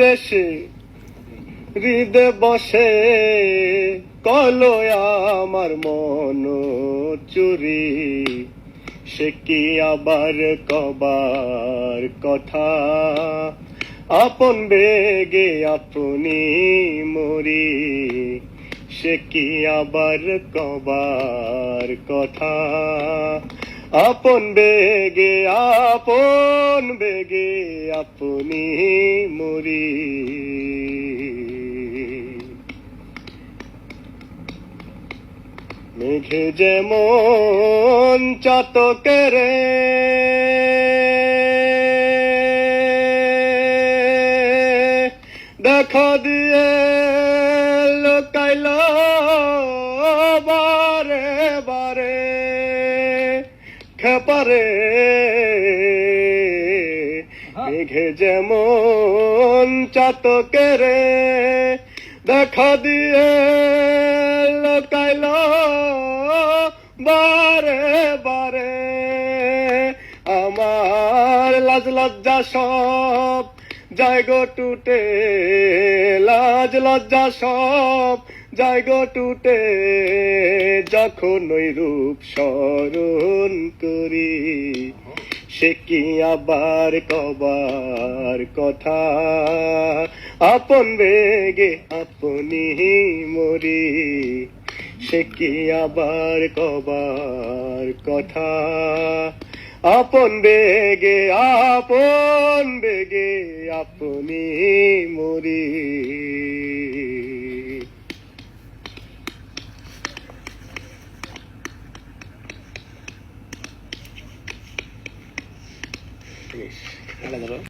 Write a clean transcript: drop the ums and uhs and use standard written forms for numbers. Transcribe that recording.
ঘুরে সে হৃদে বসে কলো আমার মন চুরি সে কি আবার কবার কথা আপন বেগে আপনি মরি সে কি আবার কবার কথা আপন বেগে আপনি মরি মেঘে যেমন চাতকের দেখা দিয়ে লোকাইল বারে বারে খেপারে মেঘে যেমন চাতকের দেখা দিয়ে লোকাইল বারে বারে আমার লাজ লজ্জা সব জায়গা টুটে লাজ লজ্জা সব জায়গা টুটে যখন ওই রূপ স্মরণ করি সে কি আবার কবার কথা আপন বেগে আপনি মরি সে কি আবার কবার কথা আপন বেগে আপনি মরি